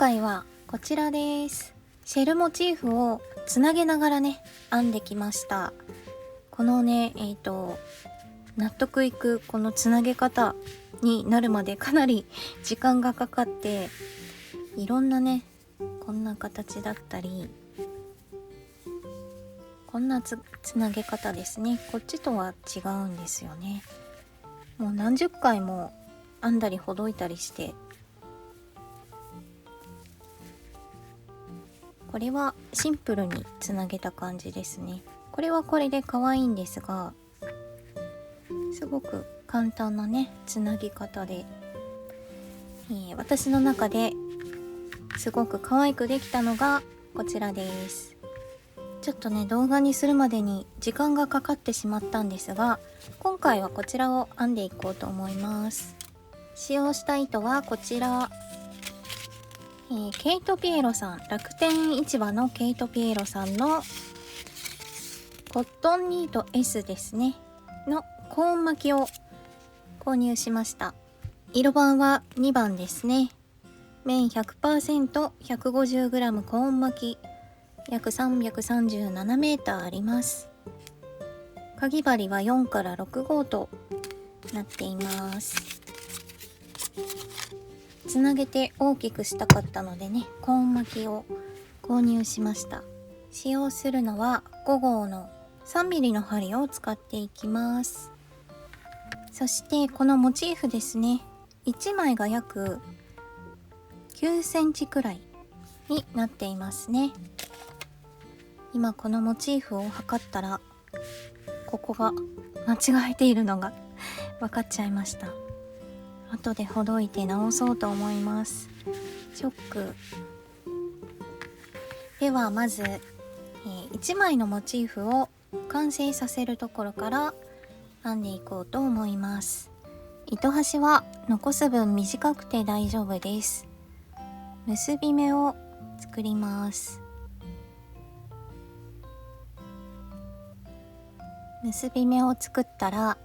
回はこちらです。シェルモチーフをつなげながらね編んできました。このね納得いくこのつなげ方になるまでかなり時間がかかって、いろんなねこんな形だったり、こんなつなげ方ですね。こっちとは違うんですよね。もう何十回も編んだりほどいたりして、これはシンプルにつなげた感じですね。これはこれで可愛いんですが、すごく簡単なねつなぎ方で、私の中ですごく可愛くできたのがこちらです。ちょっとね動画にするまでに時間がかかってしまったんですが、今回はこちらを編んでいこうと思います。使用した糸はこちら、ケイトピエロさん、楽天市場のケイトピエロさんのコットンニート S ですねのコーン巻きを購入しました。色番は2番ですね。綿 100% 150g コーン巻き、約337メーターあります。かぎ針は4から6号となっています。つなげて大きくしたかったのでね、コーン巻きを購入しました。使用するのは5号の 3mm の針を使っていきます。そしてこのモチーフですね、1枚が約9センチくらいになっていますね。今このモチーフを測ったら、ここが間違えているのが分かっちゃいました。後でほどいて直そうと思います。ショック。ではまず、1枚のモチーフを完成させるところから編んでいこうと思います。糸端は残す分短くて大丈夫です。結び目を作ります。結び目を作ったら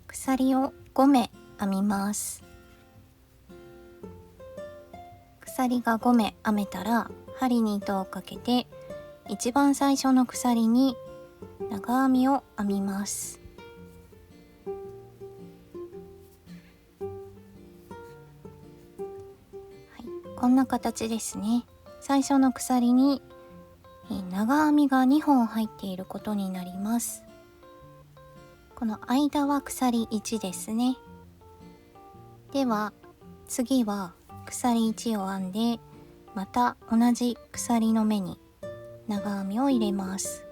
鎖を5目編みます。鎖が5目編めたら針に糸をかけて、一番最初の鎖に長編みを編みます。こんな形ですね。最初の鎖に長編みが2本入っていることになります。この間は鎖1ですね。では次は鎖1を編んで、また同じ鎖の目に長編みを入れます。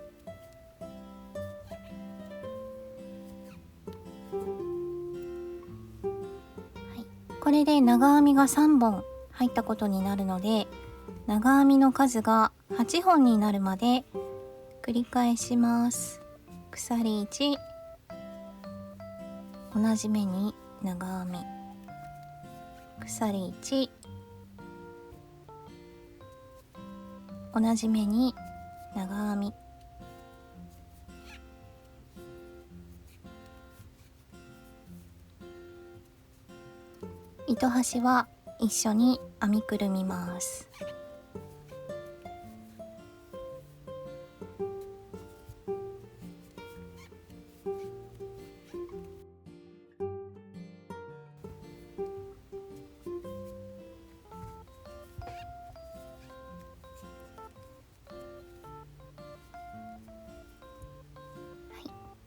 これで長編みが3本入ったことになるので、長編みの数が8本になるまで繰り返します。鎖1、同じ目に長編み、鎖1、同じ目に長編み、糸端は一緒に編みくるみます。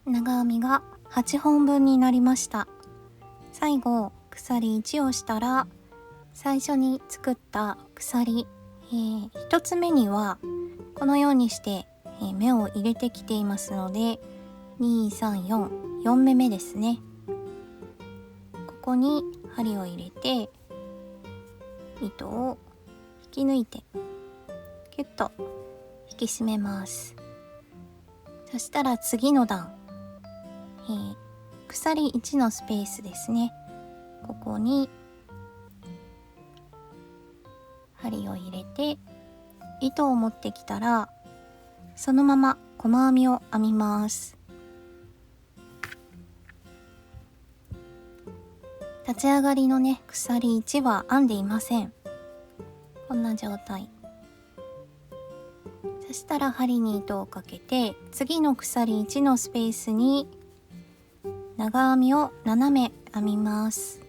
長編みが8本分になりました。最後鎖1をしたら、最初に作った鎖、1つ目にはこのようにして、目を入れてきていますので、234、4目目ですね。ここに針を入れて糸を引き抜いてキュッと引き締めます。そしたら次の段、鎖1のスペースですね、ここに針を入れて糸を持ってきたら、そのまま細編みを編みます。立ち上がりのね鎖1は編んでいません。こんな状態。そしたら針に糸をかけて、次の鎖1のスペースに長編みを斜め編みます。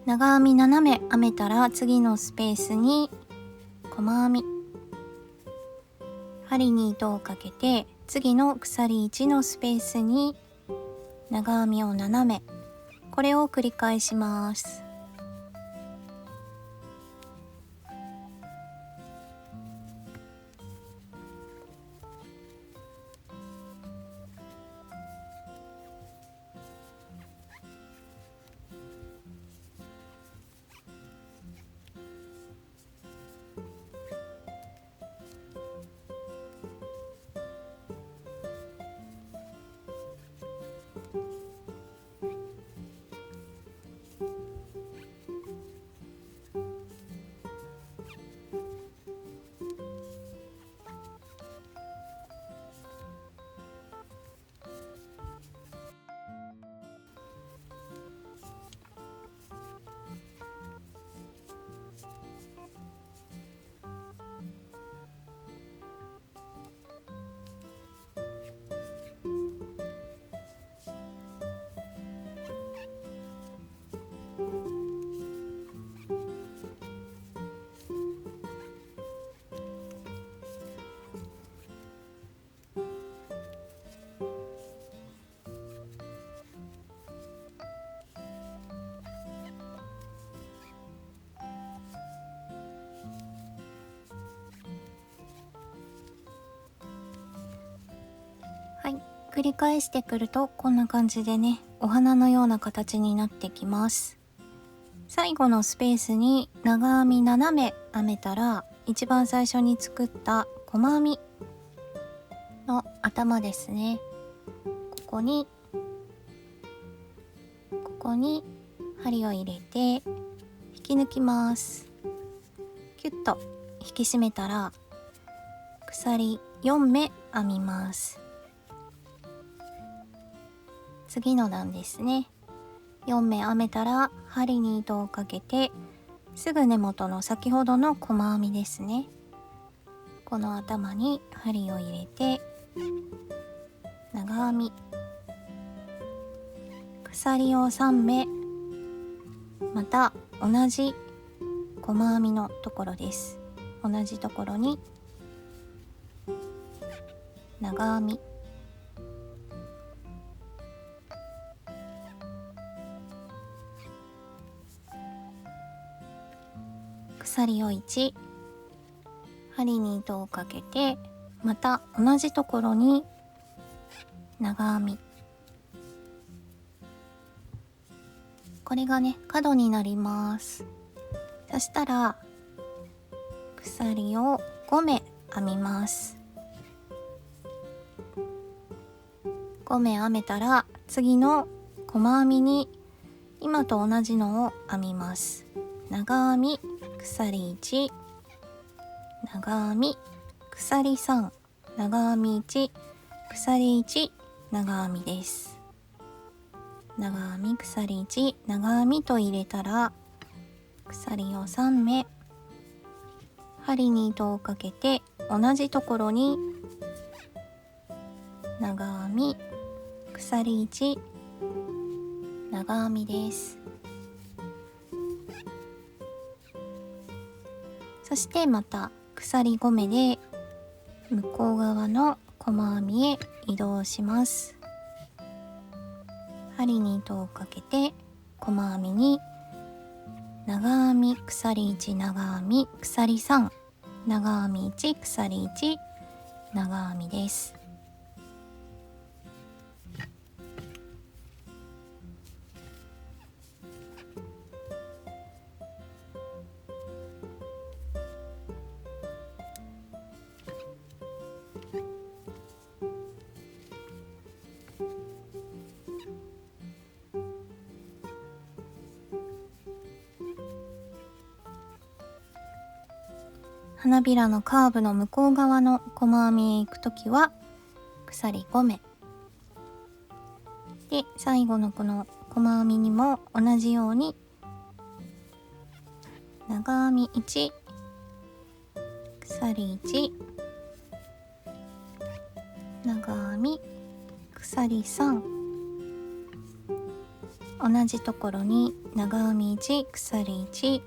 長編み斜め編めたら、次のスペースに細編み、針に糸をかけて、次の鎖1のスペースに長編みを斜め、これを繰り返します。はい、繰り返してくるとこんな感じでね、お花のような形になってきます。最後のスペースに長編み斜め編めたら、一番最初に作った細編みの頭ですね。ここに針を入れて引き抜きます。キュッと引き締めたら、鎖4目編みます。次の段ですね。4目編めたら針に糸をかけて、すぐ根元の先ほどの細編みですね。この頭に針を入れて長編み、鎖を3目、また同じ細編みのところです。同じところに長編み、鎖を1、針に糸をかけて、また同じところに長編み、これがね角になります。そしたら鎖を5目編みます。5目編めたら、次の細編みに今と同じのを編みます。長編み、鎖1、長編み、鎖3、長編み1、鎖1、長編みです。長編み、鎖1、長編みと入れたら、鎖を3目、針に糸をかけて同じところに長編み、鎖1、長編みです。そしてまた鎖5目で向こう側の細編みへ移動します。針に糸をかけて細編みに長編み、鎖1、長編み、鎖3、長編み1、鎖1、長編みです。花びらのカーブの向こう側の細編みへ行くときは鎖5目で、最後のこの細編みにも同じように長編み1、鎖1、長編み、鎖3、同じところに長編み1、鎖1、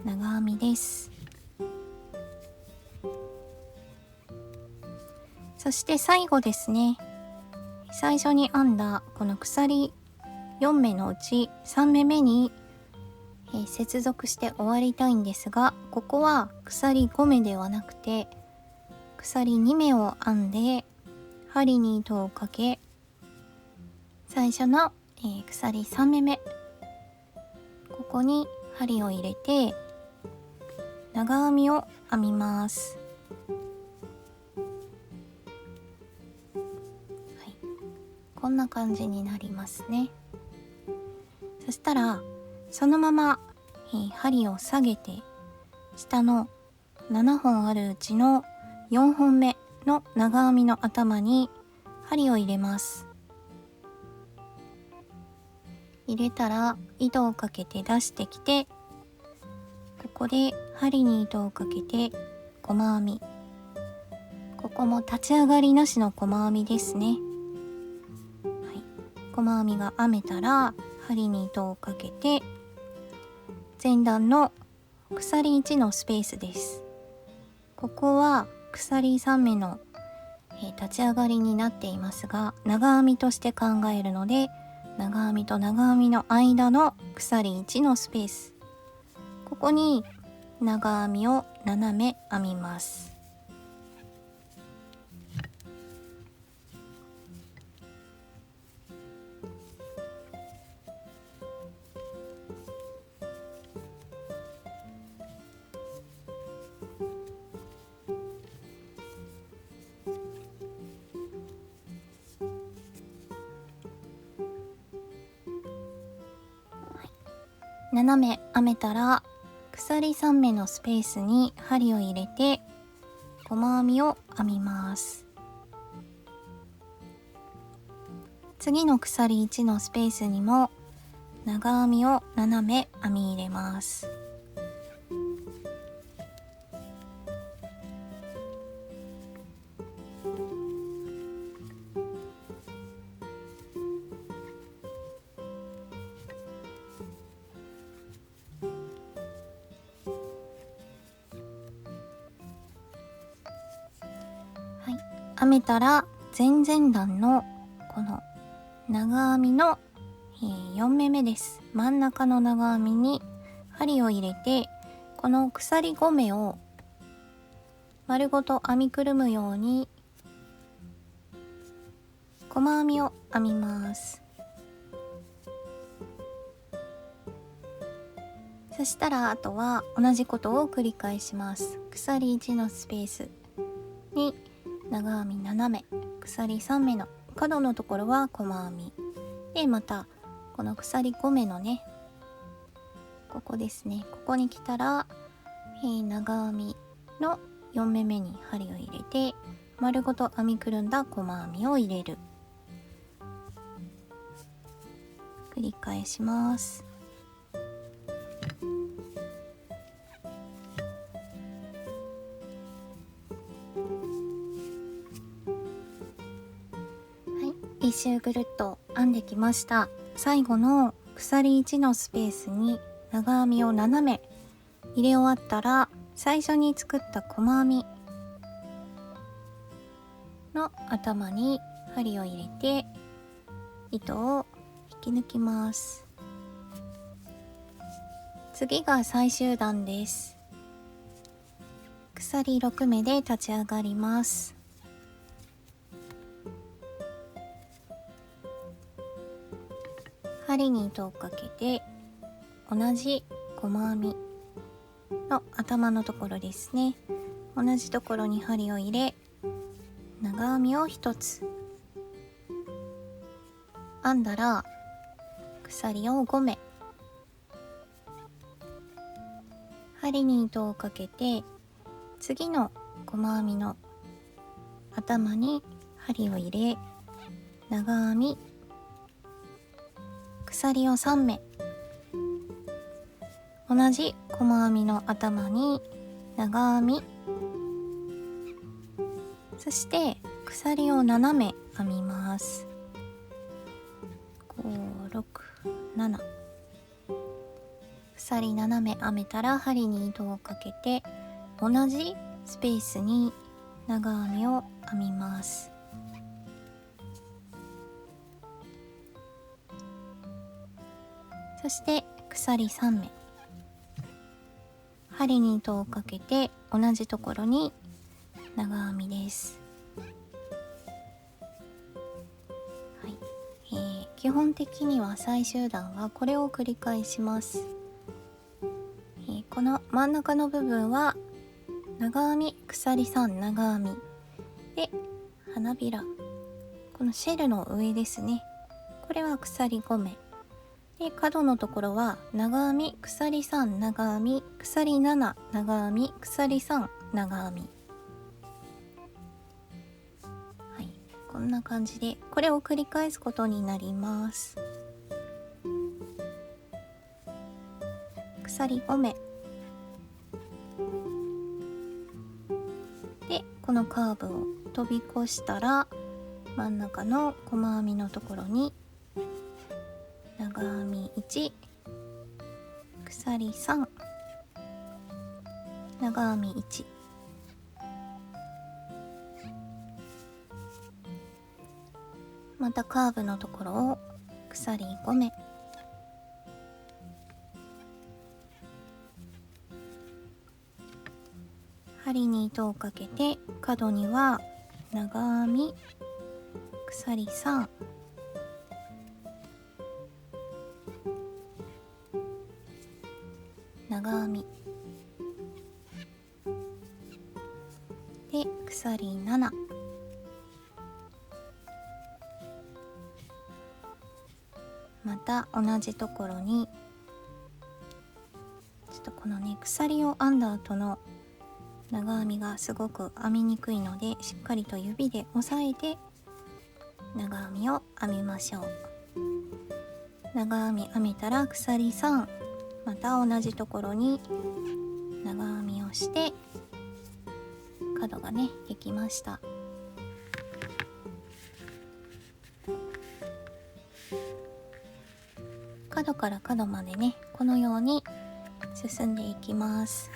長編みです。そして最後ですね、最初に編んだこの鎖4目のうち3目目に接続して終わりたいんですが、ここは鎖5目ではなくて鎖2目を編んで針に糸をかけ、最初の、鎖3目目ここに針を入れて長編みを編みます。こんな感じになりますね。そしたらそのまま、針を下げて下の7本あるうちの4本目の長編みの頭に針を入れます。入れたら糸をかけて出してきて、ここで針に糸をかけて細編み、ここも立ち上がりなしの細編みですね。細編みが編めたら針に糸をかけて前段の鎖1のスペースです。ここは鎖3目の、立ち上がりになっていますが、長編みとして考えるので、長編みと長編みの間の鎖1のスペース、ここに長編みを7目編みます。7目編めたら鎖3目のスペースに針を入れて細編みを編みます。次の鎖1のスペースにも長編みを7目編み入れます。編めたら前々段のこの長編みの4目目です。真ん中の長編みに針を入れて、この鎖5目を丸ごと編みくるむように細編みを編みます。そしたらあとは同じことを繰り返します。鎖1のスペースに長編み7目、鎖3目の角のところは細編みで、またこの鎖5目のね、ここですね、ここに来たら、長編みの4目目に針を入れて丸ごと編みくるんだ細編みを入れる、繰り返します。一周ぐるっと編んできました。最後の鎖1のスペースに長編みを7目入れ終わったら、最初に作った細編みの頭に針を入れて糸を引き抜きます。次が最終段です。鎖6目で立ち上がります。針に糸をかけて同じ細編みの頭のところですね、同じところに針を入れ長編みを1つ編んだら、鎖を5目、針に糸をかけて次の細編みの頭に針を入れ、長編み、鎖を3目、同じ細編みの頭に長編み、そして鎖を7目編みます。5、6、7、鎖7目編めたら針に糸をかけて同じスペースに長編みを編みます。そして鎖3目、針に糸をかけて同じところに長編みです。はい、基本的には最終段はこれを繰り返します。この真ん中の部分は長編み、鎖3、長編みで花びら、このシェルの上ですね、これは鎖5目で、角のところは長編み、鎖3、長編み、鎖7、長編み、鎖3、長編み。はい、こんな感じでこれを繰り返すことになります。鎖5目で、このカーブを飛び越したら真ん中の細編みのところに長編み1、鎖3、長編み1、またカーブのところを鎖5目、針に糸をかけて角には長編み、鎖3、長編みで鎖7、また同じところにちょっとこのね鎖を編んだ後の長編みがすごく編みにくいので、しっかりと指で押さえて長編みを編みましょう。長編み編めたら鎖3、また同じところに長編みをして角がねできました。角から角までねこのように進んでいきます。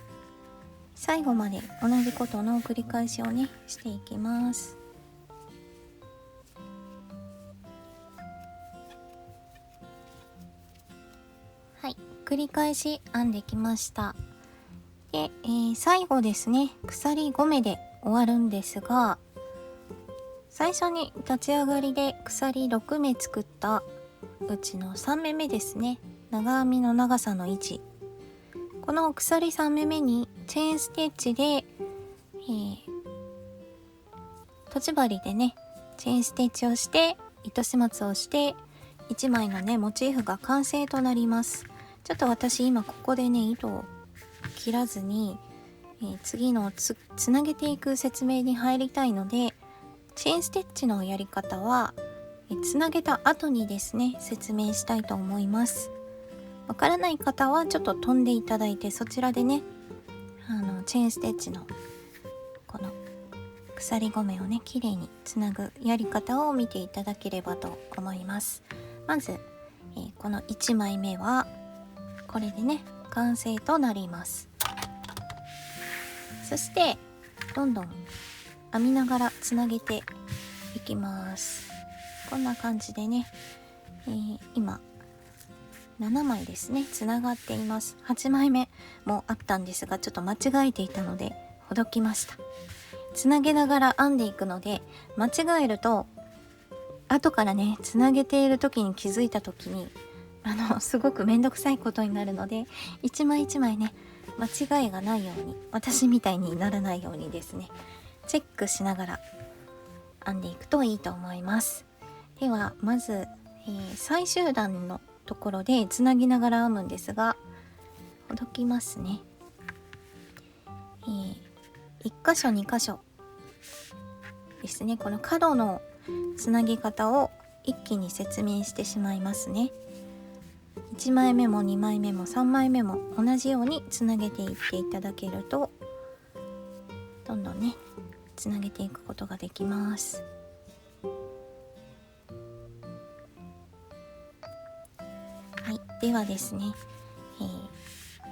最後まで同じことの繰り返しをねしていきます。はい、繰り返し編んできました。で、最後ですね、鎖5目で終わるんですが、最初に立ち上がりで鎖6目作ったうちの3目目ですね、長編みの長さの位置、この鎖3目目にチェーンステッチで、とち針でねチェーンステッチをして糸始末をして1枚のねモチーフが完成となります。ちょっと私今ここでね糸を切らずに、次のつなげていく説明に入りたいので、チェーンステッチのやり方はつなげた後にですね説明したいと思います。わからない方はちょっと飛んでいただいて、そちらでねチェーンステッチのこの鎖5目をね綺麗につなぐやり方を見ていただければと思います。まず、この1枚目はこれでね完成となります。そしてどんどん編みながらつなげていきます。こんな感じでね、今7枚ですねつながっています。8枚目もあったんですがちょっと間違えていたのでほどきました。つなげながら編んでいくので、間違えると後からねつなげている時に気づいた時にすごくめんどくさいことになるので、一枚一枚ね間違いがないように、私みたいにならないようにですねチェックしながら編んでいくといいと思います。ではまず、最終段のところでつなぎながら編むんですが、ほどきますね。1箇所2箇所ですね。この角のつなぎ方を一気に説明してしまいますね。1枚目も2枚目も3枚目も同じようにつなげていっていただけると、どんどんねつなげていくことができます。はい、ではですね、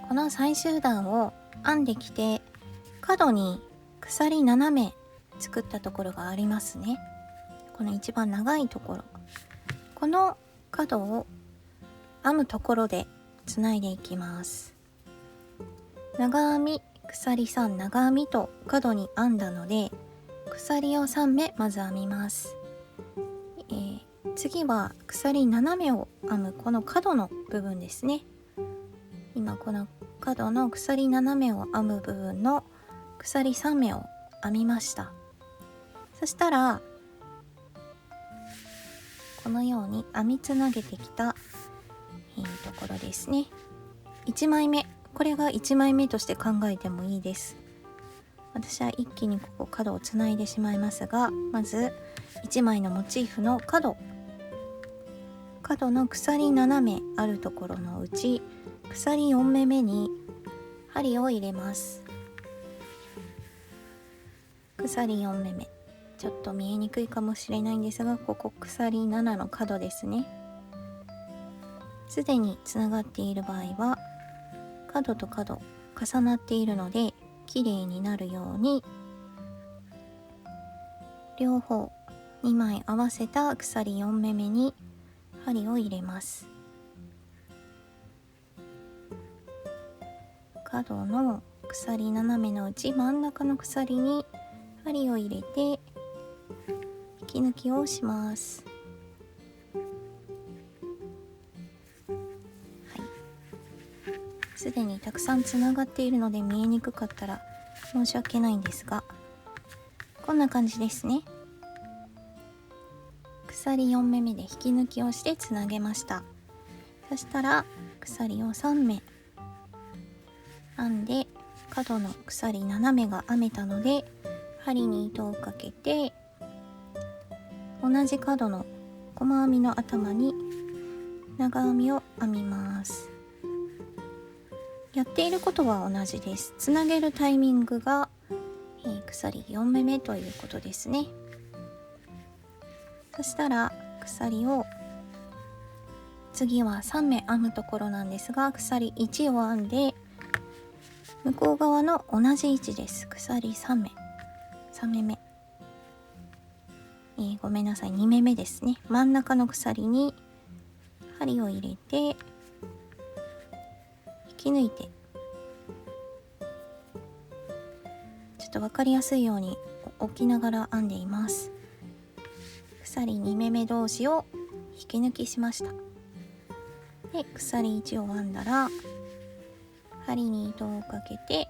この最終段を編んできて角に鎖斜め作ったところがありますね。この一番長いところ、この角を編むところでつないでいきます。長編み鎖3長編みと角に編んだので、鎖を3目まず編みます。次は鎖斜めを編むこの角の部分ですね。今この角の鎖斜めを編む部分の鎖3目を編みました。そしたらこのように編みつなげてきた、ところですね。1枚目、これが1枚目として考えてもいいです。私は一気にここ角をつないでしまいますが、まず1枚のモチーフの角の鎖斜めあるところのうち鎖4目めに針を入れます。鎖4目め、ちょっと見えにくいかもしれないんですが、ここ鎖7の角ですね。すでにつながっている場合は角と角重なっているので綺麗になるように両方2枚合わせた鎖4目めに針を入れます。角の鎖斜めのうち真ん中の鎖に針を入れて引き抜きをします。すでにたくさんつながっているので見えにくかったら申し訳ないんですが、こんな感じですね。鎖4目めで引き抜きをしてつなげました。そしたら鎖を3目編んで、角の鎖斜めが編めたので針に糸をかけて、同じ角の細編みの頭に長編みを編みます。やっていることは同じです。つなげるタイミングが、鎖4目めということですね。そしたら鎖を次は3目編むところなんですが、鎖1を編んで向こう側の同じ位置です。鎖3目目、ごめんなさい、2目めですね。真ん中の鎖に針を入れて引き抜いて、ちょっと分かりやすいように置きながら編んでいます。鎖2目め同士を引き抜きしました。で鎖1を編んだら針に糸をかけて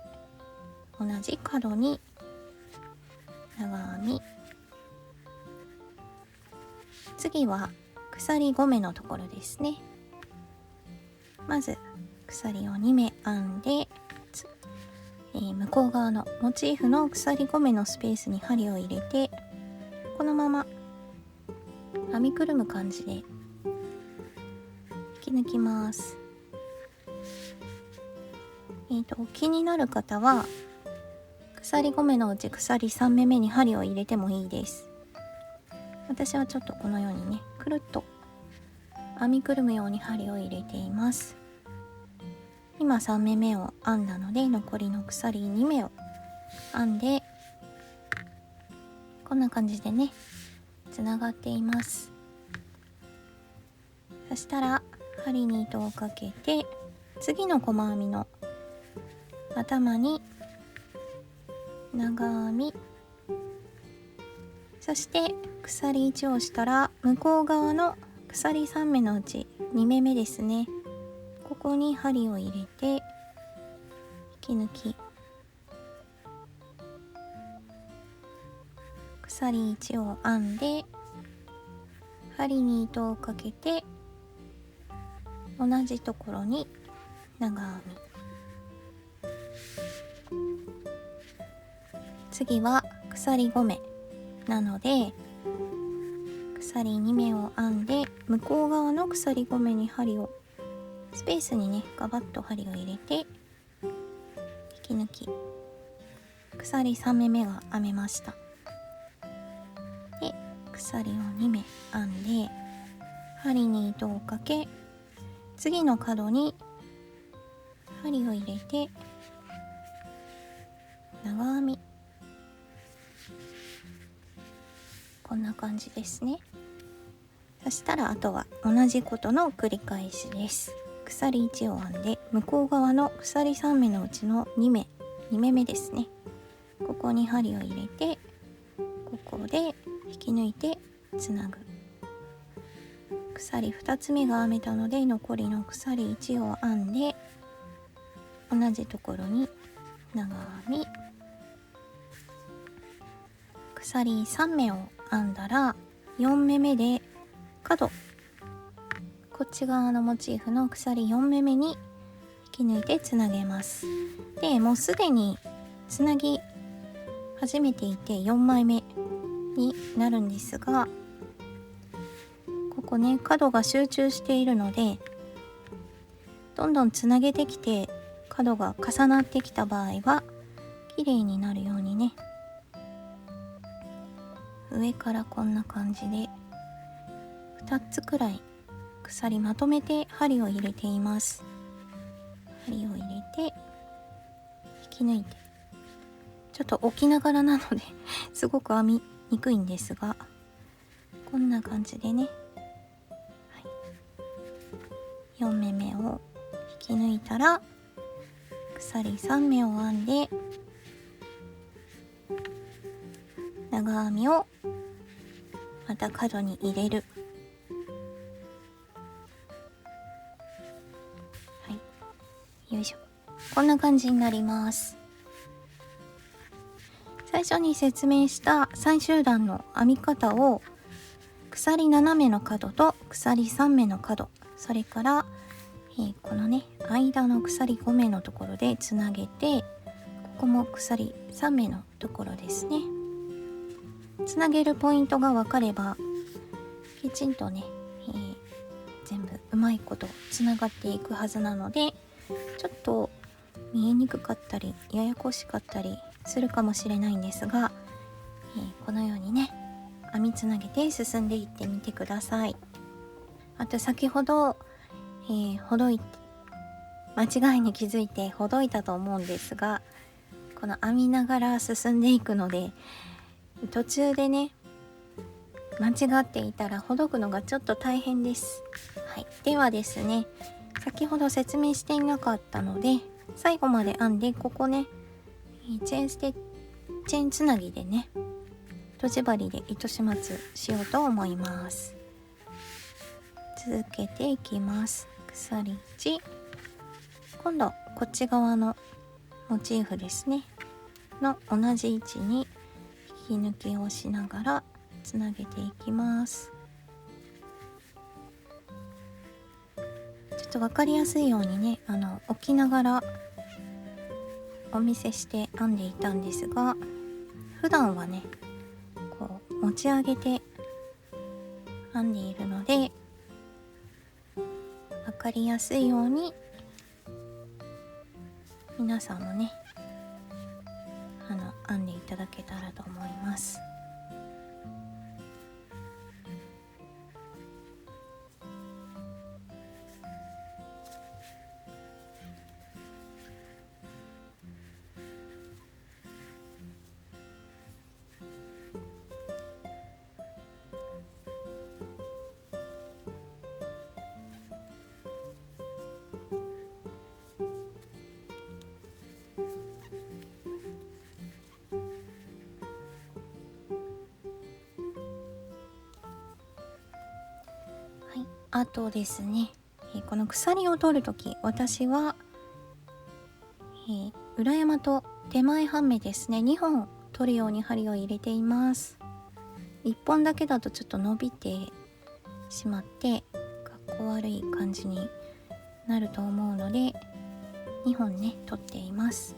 同じ角に長編み、次は鎖5目のところですね。まず鎖を2目編んで、向こう側のモチーフの鎖5目のスペースに針を入れて、このまま編みくるむ感じで引き抜きます。気になる方は鎖5目のうち鎖3目めに針を入れてもいいです。私はちょっとこのようにね、くるっと編みくるむように針を入れています。今3目めを編んだので、残りの鎖2目を編んで、こんな感じでねつながっています。そしたら針に糸をかけて、次の細編みの頭に長編み、そして鎖1をしたら向こう側の鎖3目のうち2目めですね、ここに針を入れて引き抜き、鎖1を編んで針に糸をかけて同じところに長編み、次は鎖5目なので、鎖2目を編んで向こう側の鎖5目に針をスペースにねガバッと針を入れて引き抜き、鎖3目めが編めました。で鎖を2目編んで針に糸をかけ、次の角に針を入れて長編み、こんな感じですね。そしたらあとは同じことの繰り返しです。鎖1を編んで向こう側の鎖3目のうちの2目目ですね、ここに針を入れて、ここで引き抜いてつなぐ。鎖2つ目が編めたので残りの鎖1を編んで同じところに長編み、鎖3目を編んだら4目めで角、こっち側のモチーフの鎖4目めに引き抜いてつなげます。でもうすでにつなぎ始めていて4枚目になるんですが、ここね角が集中しているので、どんどんつなげてきて角が重なってきた場合は綺麗になるようにね、上からこんな感じで2つくらい鎖まとめて針を入れています。針を入れて引き抜いて、ちょっと置きながらなのですごく編みにくいんですが、こんな感じでね、4目めを引き抜いたら鎖3目を編んで長編みをまた角に入れる。はい、よいしょ、こんな感じになります。最初に説明した最終段の編み方を鎖7目の角と鎖3目の角、それから、このね間の鎖5目のところでつなげて、ここも鎖3目のところですね。つなげるポイントが分かればきちんとね、全部うまいことつながっていくはずなので、ちょっと見えにくかったりややこしかったりするかもしれないんですが、このようにね編みつなげて進んでいってみてください。あと先ほど、ほどいて間違いに気づいてほどいたと思うんですが、この編みながら進んでいくので途中でね間違っていたらほどくのがちょっと大変です。はい、ではですね、先ほど説明していなかったので最後まで編んで、ここねチェーンつなぎでねとじ針で糸始末しようと思います。続けていきます。鎖1、今度こっち側のモチーフですねの同じ位置に引き抜きをしながらつなげていきます。ちょっと分かりやすいようにね置きながらお見せして編んでいたんですが、普段はねこう持ち上げて編んでいるので分かりやすいように皆さんもね編んでいただけたらと思います。あとですね、この鎖を取るとき私は、裏山と手前半目ですね2本取るように針を入れています。1本だけだとちょっと伸びてしまってかっこ悪い感じになると思うので2本ね取っています。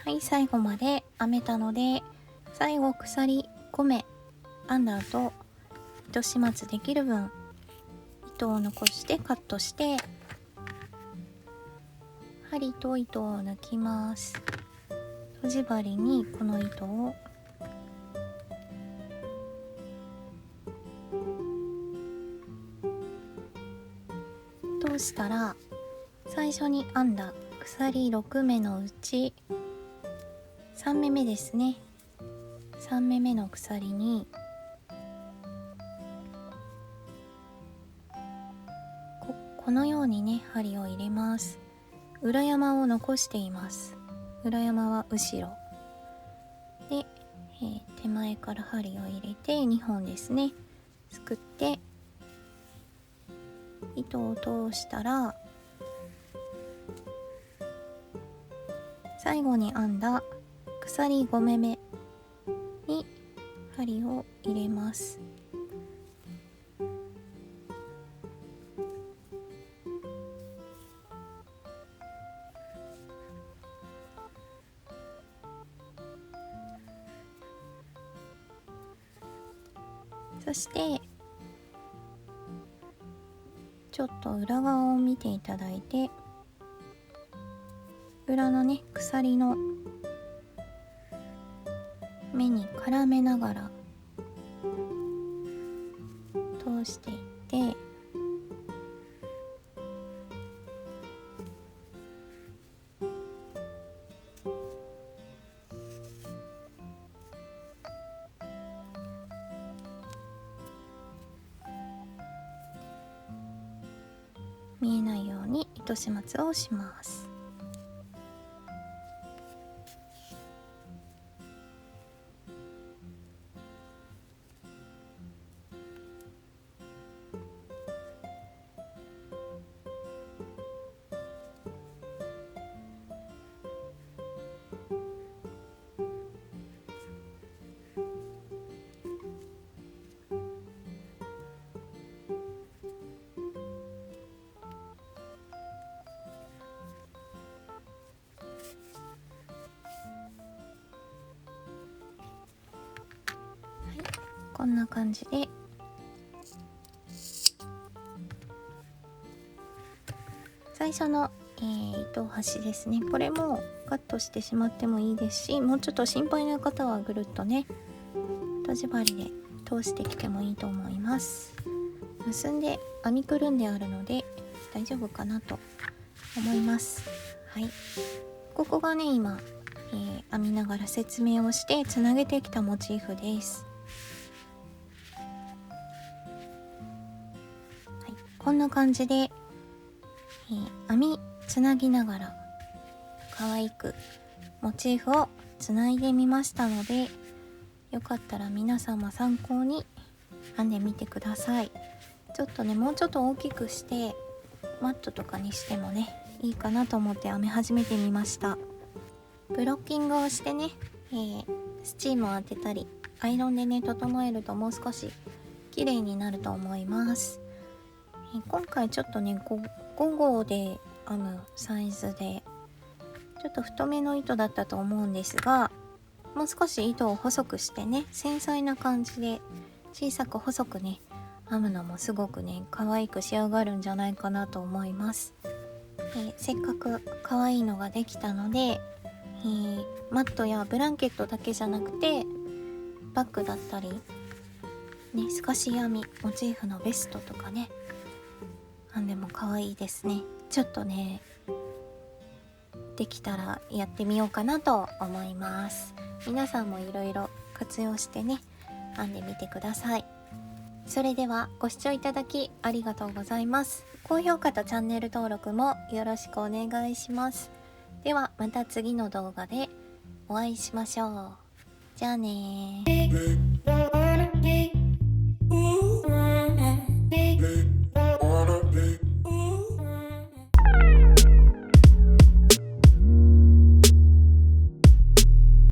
はい、最後まで編めたので、最後鎖5目編んだ後、糸始末できる分糸を残してカットして、針と糸を抜きます。とじ針にこの糸を通したら、最初に編んだ鎖6目のうち3目目ですね、3目目の鎖にこのようにね針を入れます。裏山を残しています。裏山は後ろで、手前から針を入れて2本ですねすくって糸を通したら、最後に編んだ鎖5目目に針を入れます。そしてちょっと裏側を見ていただいて、裏のね鎖の目に絡めながら通していって、見えないように糸始末をします。こんな感じで最初の、糸端ですね、これもカットしてしまってもいいですし、もうちょっと心配な方はぐるっとねとじ針で通してきてもいいと思います。結んで編みくるんであるので大丈夫かなと思います。はい、ここがね今、編みながら説明をしてつなげてきたモチーフです。こんな感じで、編みつなぎながら可愛くモチーフをつないでみましたので、よかったら皆さんも参考に編んでみてください。ちょっとねもうちょっと大きくしてマットとかにしてもねいいかなと思って編み始めてみました。ブロッキングをしてね、スチームを当てたりアイロンでね整えるともう少し綺麗になると思います。今回ちょっとね5号で編むサイズでちょっと太めの糸だったと思うんですが、もう少し糸を細くしてね繊細な感じで小さく細くね編むのもすごくね可愛く仕上がるんじゃないかなと思います。せっかく可愛いのができたので、マットやブランケットだけじゃなくてバッグだったり、ね、透かし編みモチーフのベストとかね編んでも可愛いですね。ちょっとねできたらやってみようかなと思います。皆さんもいろいろ活用してね編んでみてください。それではご視聴いただきありがとうございます。高評価とチャンネル登録もよろしくお願いします。ではまた次の動画でお会いしましょう。じゃあねー。